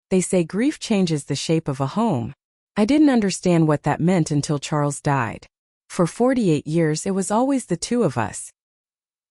They say grief changes the shape of a home. I didn't understand what that meant until Charles died. For 48 years it was always the two of us.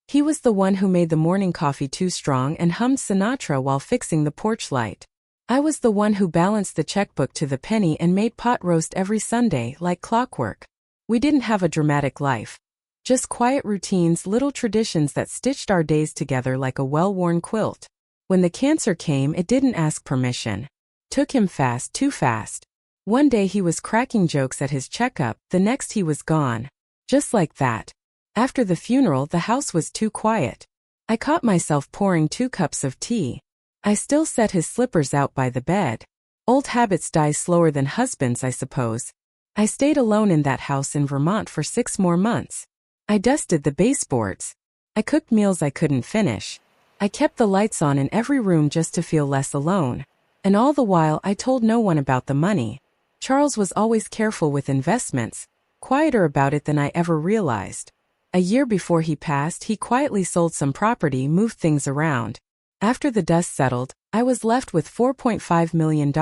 He was the one who made the morning coffee too strong and hummed Sinatra while fixing the porch light. I was the one who balanced the checkbook to the penny and made pot roast every Sunday like clockwork. We didn't have a dramatic life. Just quiet routines, little traditions that stitched our days together like a well-worn quilt. When the cancer came, it didn't ask permission. Took him fast, too fast. One day he was cracking jokes at his checkup, the next he was gone. Just like that. After the funeral, the house was too quiet. I caught myself pouring 2 cups of tea. I still set his slippers out by the bed. Old habits die slower than husbands, I suppose. I stayed alone in that house in Vermont for 6 more months. I dusted the baseboards. I cooked meals I couldn't finish. I kept the lights on in every room just to feel less alone. And all the while I told no one about the money. Charles was always careful with investments, quieter about it than I ever realized. A year before he passed, he quietly sold some property, moved things around. After the dust settled, I was left with $4.5 million,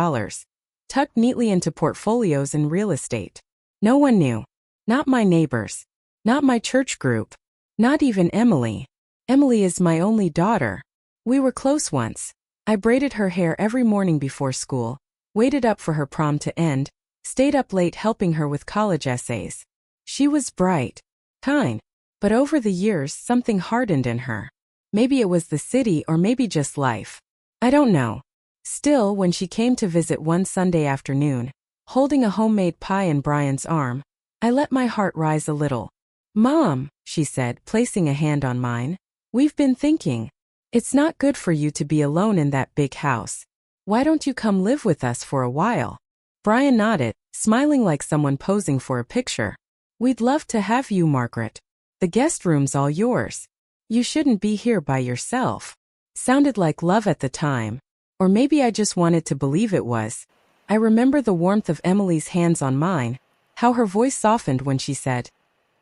tucked neatly into portfolios in real estate. No one knew. Not my neighbors. Not my church group. Not even Emily. Emily is my only daughter. We were close once. I braided her hair every morning before school, waited up for her prom to end, stayed up late helping her with college essays. She was bright, kind, but over the years something hardened in her. Maybe it was the city or maybe just life. I don't know. Still, when she came to visit one Sunday afternoon, holding a homemade pie in Brian's arm, I let my heart rise a little. "Mom," she said, placing a hand on mine, "we've been thinking. It's not good for you to be alone in that big house. Why don't you come live with us for a while?" Brian nodded, smiling like someone posing for a picture. "We'd love to have you, Margaret. The guest room's all yours. You shouldn't be here by yourself." Sounded like love at the time. Or maybe I just wanted to believe it was. I remember the warmth of Emily's hands on mine, how her voice softened when she said,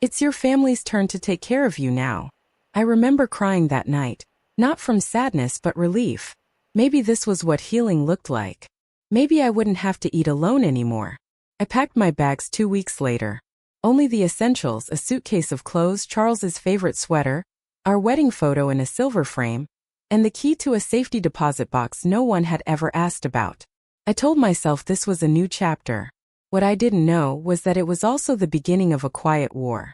"It's your family's turn to take care of you now." I remember crying that night, not from sadness but relief. Maybe this was what healing looked like. Maybe I wouldn't have to eat alone anymore. I packed my bags 2 weeks later. Only the essentials, a suitcase of clothes, Charles's favorite sweater, our wedding photo in a silver frame, and the key to a safety deposit box no one had ever asked about. I told myself this was a new chapter. What I didn't know was that it was also the beginning of a quiet war.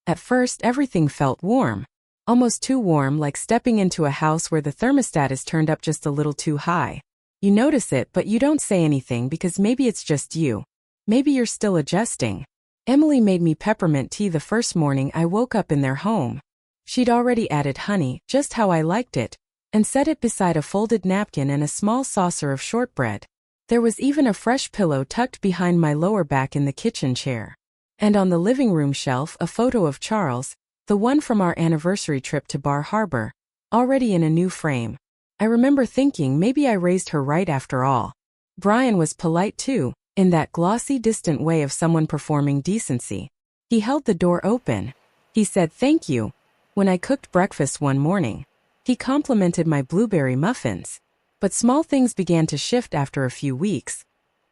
At first, everything felt warm. Almost too warm, like stepping into a house where the thermostat is turned up just a little too high. You notice it, but you don't say anything because maybe it's just you. Maybe you're still adjusting. Emily made me peppermint tea the first morning I woke up in their home. She'd already added honey, just how I liked it, and set it beside a folded napkin and a small saucer of shortbread. There was even a fresh pillow tucked behind my lower back in the kitchen chair. And on the living room shelf, a photo of Charles, the one from our anniversary trip to Bar Harbor, already in a new frame. I remember thinking maybe I raised her right after all. Brian was polite too, in that glossy, distant way of someone performing decency. He held the door open. He said thank you. When I cooked breakfast one morning, he complimented my blueberry muffins. But small things began to shift after a few weeks.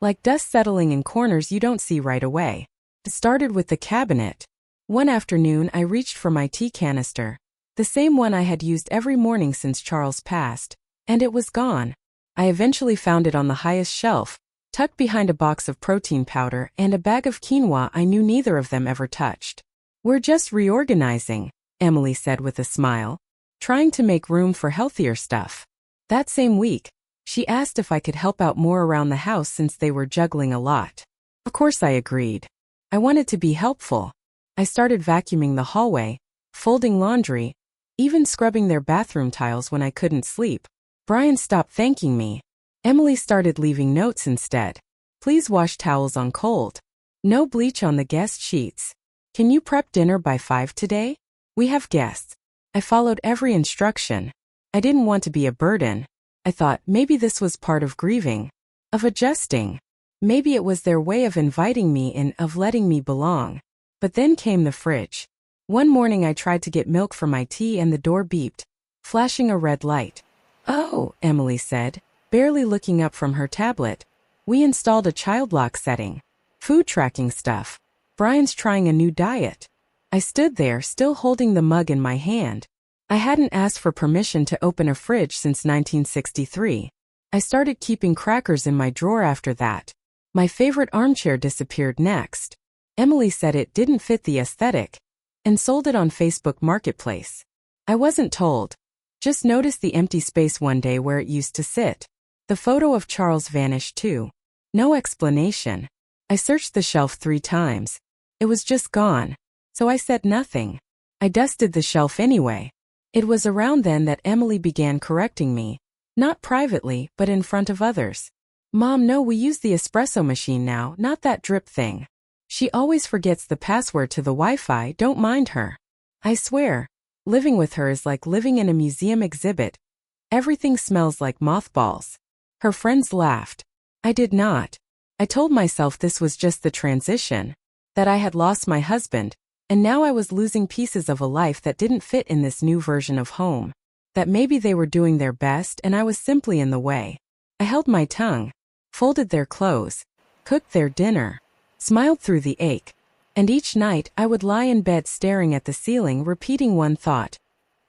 Like dust settling in corners you don't see right away. It started with the cabinet. One afternoon I reached for my tea canister, the same one I had used every morning since Charles passed, and it was gone. I eventually found it on the highest shelf, tucked behind a box of protein powder and a bag of quinoa I knew neither of them ever touched. "We're just reorganizing," Emily said with a smile, "trying to make room for healthier stuff." That same week, she asked if I could help out more around the house since they were juggling a lot. Of course I agreed. I wanted to be helpful. I started vacuuming the hallway, folding laundry, even scrubbing their bathroom tiles when I couldn't sleep. Brian stopped thanking me. Emily started leaving notes instead. "Please wash towels on cold. No bleach on the guest sheets. Can you prep dinner by 5 today? We have guests." I followed every instruction. I didn't want to be a burden. I thought maybe this was part of grieving, of adjusting. Maybe it was their way of inviting me in, of letting me belong. But then came the fridge. One morning I tried to get milk for my tea and the door beeped, flashing a red light. "Oh," Emily said, barely looking up from her tablet. We installed a child lock setting. Food tracking stuff. Brian's trying a new diet. I stood there, still holding the mug in my hand. I hadn't asked for permission to open a fridge since 1963. I started keeping crackers in my drawer after that. My favorite armchair disappeared next. Emily said it didn't fit the aesthetic and sold it on Facebook Marketplace. I wasn't told. Just noticed the empty space one day where it used to sit. The photo of Charles vanished too. No explanation. I searched the shelf 3 times. It was just gone. So I said nothing. I dusted the shelf anyway. It was around then that Emily began correcting me. Not privately, but in front of others. Mom, no, we use the espresso machine now, not that drip thing. She always forgets the password to the Wi-Fi, don't mind her. I swear, living with her is like living in a museum exhibit. Everything smells like mothballs. Her friends laughed. I did not. I told myself this was just the transition, that I had lost my husband, and now I was losing pieces of a life that didn't fit in this new version of home. That maybe they were doing their best and I was simply in the way. I held my tongue, folded their clothes, cooked their dinner, smiled through the ache, and each night I would lie in bed staring at the ceiling repeating one thought.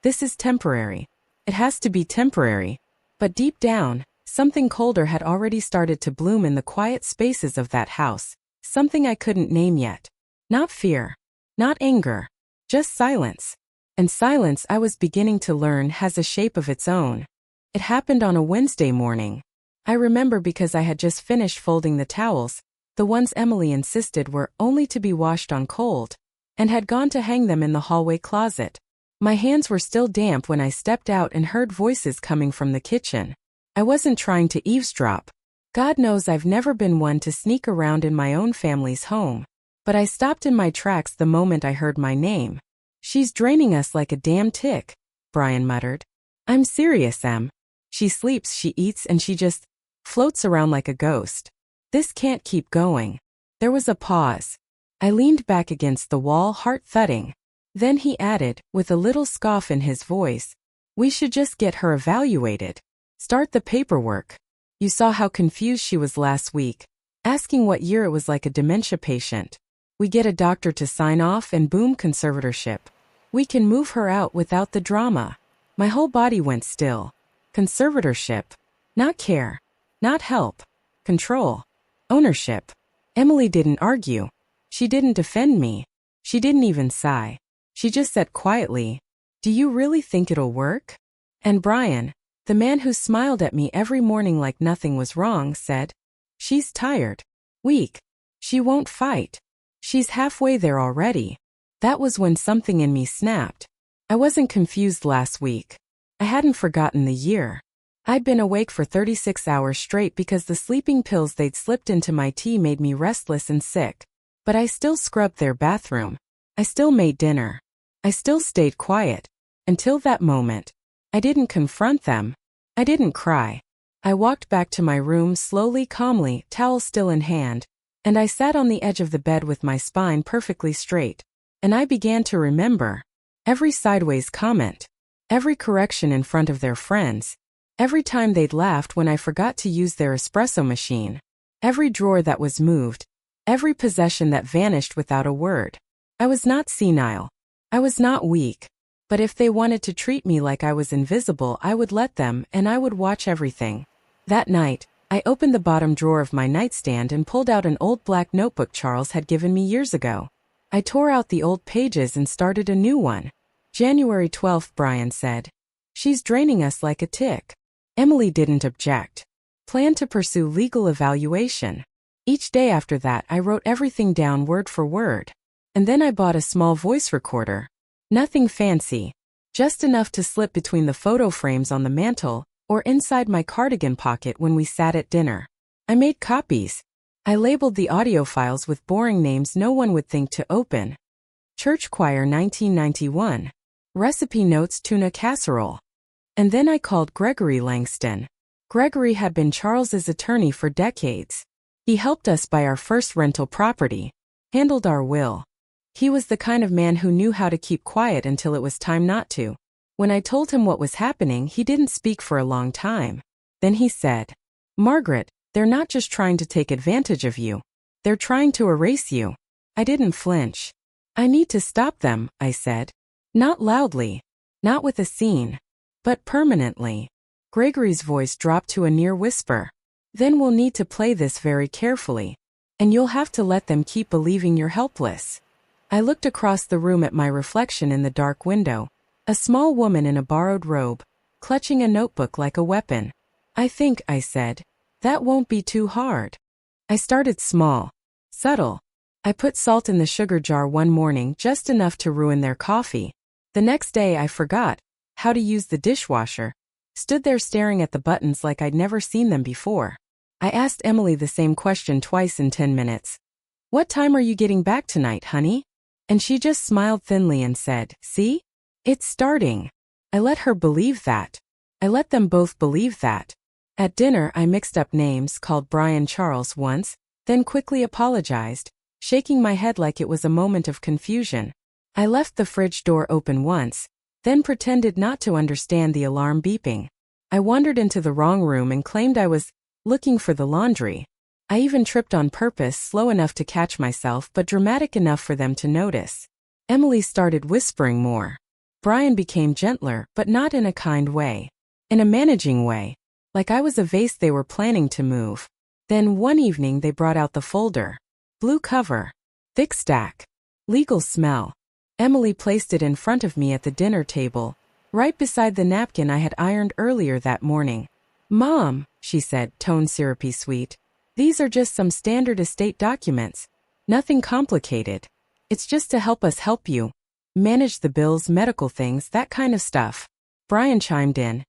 This is temporary. It has to be temporary. But deep down, something colder had already started to bloom in the quiet spaces of that house, something I couldn't name yet. Not fear, not anger, just silence. And silence, I was beginning to learn, has a shape of its own. It happened on a Wednesday morning. I remember because I had just finished folding the towels, the ones Emily insisted were only to be washed on cold, and had gone to hang them in the hallway closet. My hands were still damp when I stepped out and heard voices coming from the kitchen. I wasn't trying to eavesdrop. God knows I've never been one to sneak around in my own family's home. But I stopped in my tracks the moment I heard my name. She's draining us like a damn tick, Brian muttered. I'm serious, Em. She sleeps, she eats, and she just floats around like a ghost. This can't keep going. There was a pause. I leaned back against the wall, heart thudding. Then he added, with a little scoff in his voice, we should just get her evaluated. Start the paperwork. You saw how confused she was last week, asking what year it was like a dementia patient. We get a doctor to sign off and boom, conservatorship. We can move her out without the drama. My whole body went still. Conservatorship. Not care. Not help. Control. Ownership. Emily didn't argue. She didn't defend me. She didn't even sigh. She just said quietly, do you really think it'll work? And Brian, the man who smiled at me every morning like nothing was wrong, said, she's tired. Weak. She won't fight. She's halfway there already. That was when something in me snapped. I wasn't confused last week. I hadn't forgotten the year. I'd been awake for 36 hours straight because the sleeping pills they'd slipped into my tea made me restless and sick. But I still scrubbed their bathroom. I still made dinner. I still stayed quiet. Until that moment. I didn't confront them. I didn't cry. I walked back to my room slowly, calmly, towel still in hand, and I sat on the edge of the bed with my spine perfectly straight. And I began to remember. Every sideways comment. Every correction in front of their friends. Every time they'd laughed when I forgot to use their espresso machine. Every drawer that was moved. Every possession that vanished without a word. I was not senile. I was not weak. But if they wanted to treat me like I was invisible, I would let them, and I would watch everything. That night, I opened the bottom drawer of my nightstand and pulled out an old black notebook Charles had given me years ago. I tore out the old pages and started a new one. January 12th, Brian said. She's draining us like a tick. Emily didn't object. Planned to pursue legal evaluation. Each day after that, I wrote everything down word for word. And then I bought a small voice recorder. Nothing fancy. Just enough to slip between the photo frames on the mantel or inside my cardigan pocket when we sat at dinner. I made copies. I labeled the audio files with boring names no one would think to open. Church choir 1991. Recipe notes tuna casserole. And then I called Gregory Langston. Gregory had been Charles's attorney for decades. He helped us buy our first rental property, handled our will. He was the kind of man who knew how to keep quiet until it was time not to. When I told him what was happening, he didn't speak for a long time. Then he said, "Margaret, they're not just trying to take advantage of you. They're trying to erase you." I didn't flinch. "I need to stop them," I said. Not loudly, not with a scene, but permanently. Gregory's voice dropped to a near whisper. "Then we'll need to play this very carefully. And you'll have to let them keep believing you're helpless." I looked across the room at my reflection in the dark window. A small woman in a borrowed robe, clutching a notebook like a weapon. "I think," I said, "that won't be too hard." I started small, subtle. I put salt in the sugar jar one morning, just enough to ruin their coffee. The next day I forgot how to use the dishwasher. Stood there staring at the buttons like I'd never seen them before. I asked Emily the same question twice in 10 minutes. "What time are you getting back tonight, honey?" And she just smiled thinly and said, "See? It's starting." I let her believe that. I let them both believe that. At dinner I mixed up names, called Brian Charles once, then quickly apologized, shaking my head like it was a moment of confusion. I left the fridge door open once, then pretended not to understand the alarm beeping. I wandered into the wrong room and claimed I was looking for the laundry. I even tripped on purpose, slow enough to catch myself but dramatic enough for them to notice. Emily started whispering more. Brian became gentler, but not in a kind way. In a managing way, like I was a vase they were planning to move. Then one evening they brought out the folder. Blue cover. Thick stack. Legal smell. Emily placed it in front of me at the dinner table, right beside the napkin I had ironed earlier that morning. "Mom," she said, tone syrupy sweet, "these are just some standard estate documents. Nothing complicated. It's just to help us help you. Manage the bills, medical things, that kind of stuff." Brian chimed in.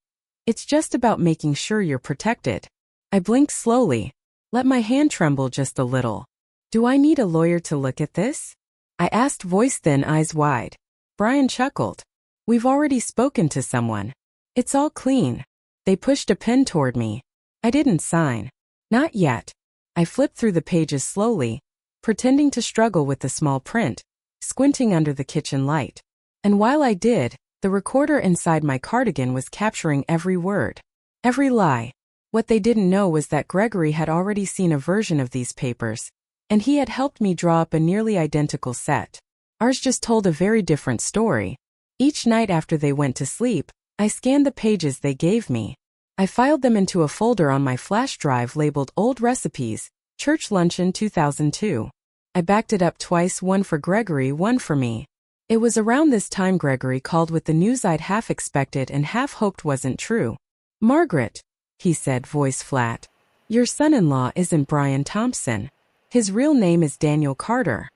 "It's just about making sure you're protected." I blinked slowly. Let my hand tremble just a little. "Do I need a lawyer to look at this?" I asked, voice thin, eyes wide. Brian chuckled. "We've already spoken to someone. It's all clean." They pushed a pen toward me. I didn't sign. Not yet. I flipped through the pages slowly, pretending to struggle with the small print, squinting under the kitchen light. And while I did, the recorder inside my cardigan was capturing every word, every lie. What they didn't know was that Gregory had already seen a version of these papers, and he had helped me draw up a nearly identical set. Ours just told a very different story. Each night after they went to sleep, I scanned the pages they gave me. I filed them into a folder on my flash drive labeled Old Recipes, Church Luncheon 2002. I backed it up twice, one for Gregory, one for me. It was around this time Gregory called with the news I'd half expected and half hoped wasn't true. "Margaret," he said, voice flat, "your son-in-law isn't Brian Thompson. His real name is Daniel Carter."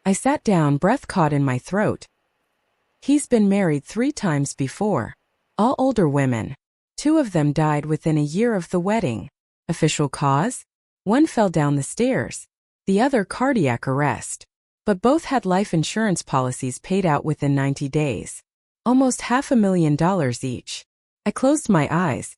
I sat down, breath caught in my throat. "He's been married 3 times before. All older women. 2 of them died within a year of the wedding. Official cause? One fell down the stairs. The other cardiac arrest. But both had life insurance policies paid out within 90 days. Almost $500,000 each." I closed my eyes.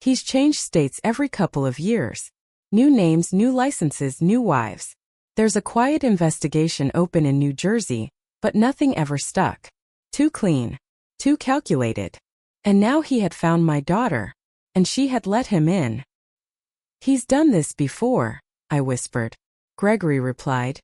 "He's changed states every couple of years. New names, new licenses, new wives. There's a quiet investigation open in New Jersey, but nothing ever stuck. Too clean. Too calculated. And now he had found my daughter. And she had let him in." "He's done this before," I whispered. Gregory replied.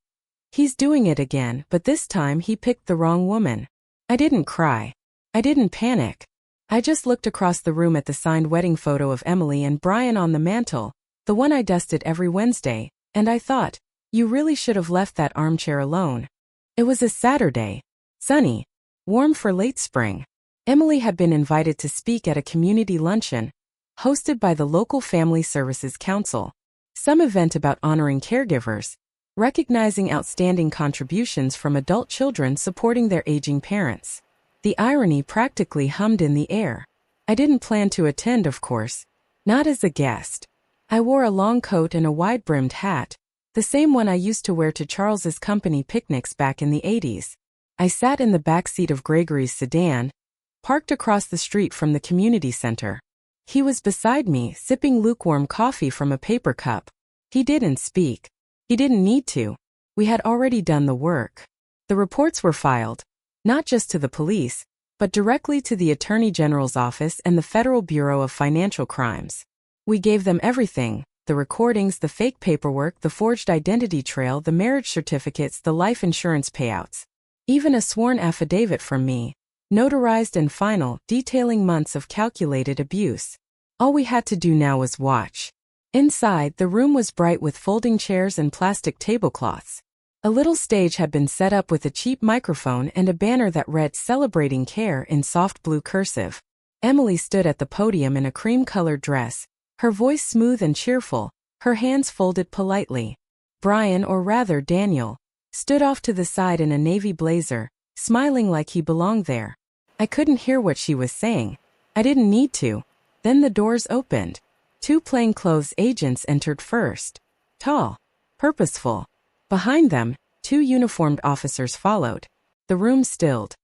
"He's doing it again, but this time he picked the wrong woman." I didn't cry. I didn't panic. I just looked across the room at the signed wedding photo of Emily and Brian on the mantel, the one I dusted every Wednesday, and I thought, you really should have left that armchair alone. It was a Saturday. Sunny. Warm for late spring. Emily had been invited to speak at a community luncheon, hosted by the local Family Services Council. Some event about honoring caregivers, recognizing outstanding contributions from adult children supporting their aging parents. The irony practically hummed in the air. I didn't plan to attend, of course. Not as a guest. I wore a long coat and a wide-brimmed hat, the same one I used to wear to Charles's company picnics back in the 80s. I sat in the back seat of Gregory's sedan, parked across the street from the community center. He was beside me, sipping lukewarm coffee from a paper cup. He didn't speak. He didn't need to. We had already done the work. The reports were filed, not just to the police, but directly to the Attorney General's office and the Federal Bureau of Financial Crimes. We gave them everything: the recordings, the fake paperwork, the forged identity trail, the marriage certificates, the life insurance payouts. Even a sworn affidavit from me, notarized and final, detailing months of calculated abuse. All we had to do now was watch. Inside, the room was bright with folding chairs and plastic tablecloths. A little stage had been set up with a cheap microphone and a banner that read "Celebrating Care" in soft blue cursive. Emily stood at the podium in a cream-colored dress, her voice smooth and cheerful, her hands folded politely. Brian, or rather Daniel, stood off to the side in a navy blazer, smiling like he belonged there. I couldn't hear what she was saying. I didn't need to. Then the doors opened. 2 plainclothes agents entered first. Tall. Purposeful. Behind them, 2 uniformed officers followed. The room stilled.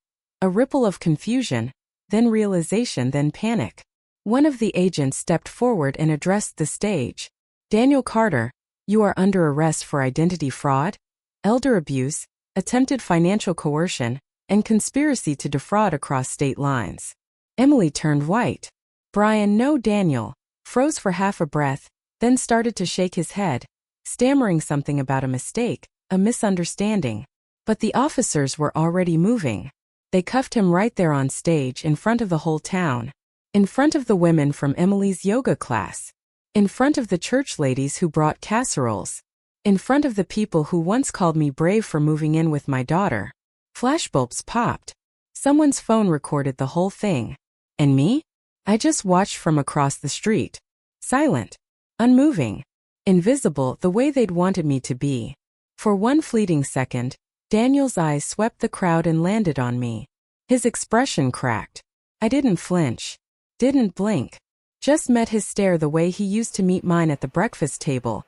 A ripple of confusion, then realization, then panic. One of the agents stepped forward and addressed the stage. "Daniel Carter, you are under arrest for identity fraud, elder abuse, attempted financial coercion, and conspiracy to defraud across state lines." Emily turned white. Brian, no Daniel, froze for half a breath, then started to shake his head, stammering something about a mistake, a misunderstanding. But the officers were already moving. They cuffed him right there on stage in front of the whole town. In front of the women from Emily's yoga class. In front of the church ladies who brought casseroles. In front of the people who once called me brave for moving in with my daughter. Flashbulbs popped. Someone's phone recorded the whole thing. And me? I just watched from across the street. Silent. Unmoving. Invisible, the way they'd wanted me to be. For one fleeting second, Daniel's eyes swept the crowd and landed on me. His expression cracked. I didn't flinch. Didn't blink. Just met his stare the way he used to meet mine at the breakfast table.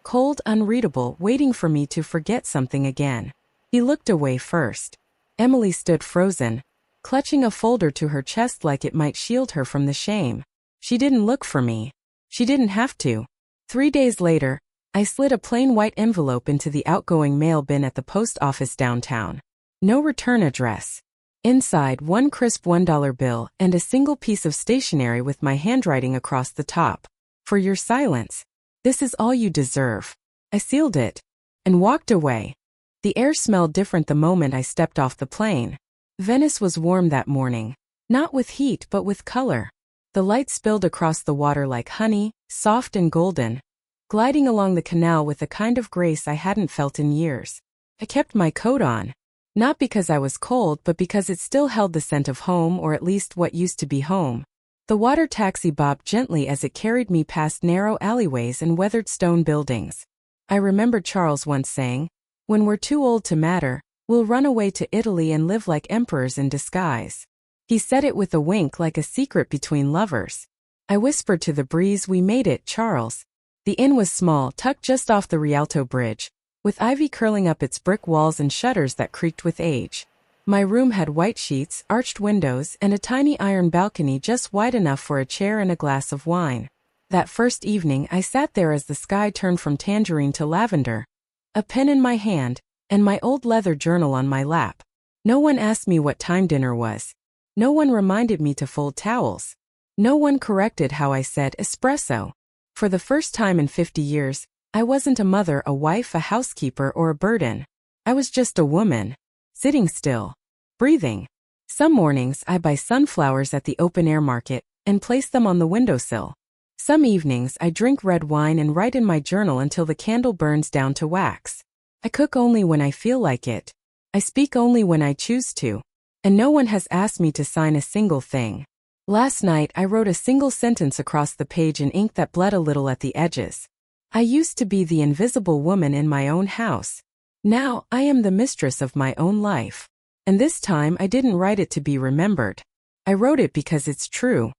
Cold, unreadable, waiting for me to forget something again. He looked away first. Emily stood frozen, clutching a folder to her chest like it might shield her from the shame. She didn't look for me. She didn't have to. 3 days later, I slid a plain white envelope into the outgoing mail bin at the post office downtown. No return address. Inside, 1 crisp $1 bill and a single piece of stationery with my handwriting across the top. "For your silence. This is all you deserve." I sealed it and walked away. The air smelled different the moment I stepped off the plane. Venice was warm that morning. Not with heat but with color. The light spilled across the water like honey, soft and golden, gliding along the canal with a kind of grace I hadn't felt in years. I kept my coat on. Not because I was cold, but because it still held the scent of home, or at least what used to be home. The water taxi bobbed gently as it carried me past narrow alleyways and weathered stone buildings. I remembered Charles once saying, "When we're too old to matter, we'll run away to Italy and live like emperors in disguise." He said it with a wink, like a secret between lovers. I whispered to the breeze, "We made it, Charles." The inn was small, tucked just off the Rialto Bridge, with ivy curling up its brick walls and shutters that creaked with age. My room had white sheets, arched windows, and a tiny iron balcony just wide enough for a chair and a glass of wine. That first evening I sat there as the sky turned from tangerine to lavender, a pen in my hand, and my old leather journal on my lap. No one asked me what time dinner was. No one reminded me to fold towels. No one corrected how I said espresso. For the first time in 50 years, I wasn't a mother, a wife, a housekeeper, or a burden. I was just a woman, sitting still, breathing. Some mornings I buy sunflowers at the open-air market and place them on the windowsill. Some evenings I drink red wine and write in my journal until the candle burns down to wax. I cook only when I feel like it. I speak only when I choose to. And no one has asked me to sign a single thing. Last night I wrote a single sentence across the page in ink that bled a little at the edges. I used to be the invisible woman in my own house. Now I am the mistress of my own life. And this time I didn't write it to be remembered. I wrote it because it's true.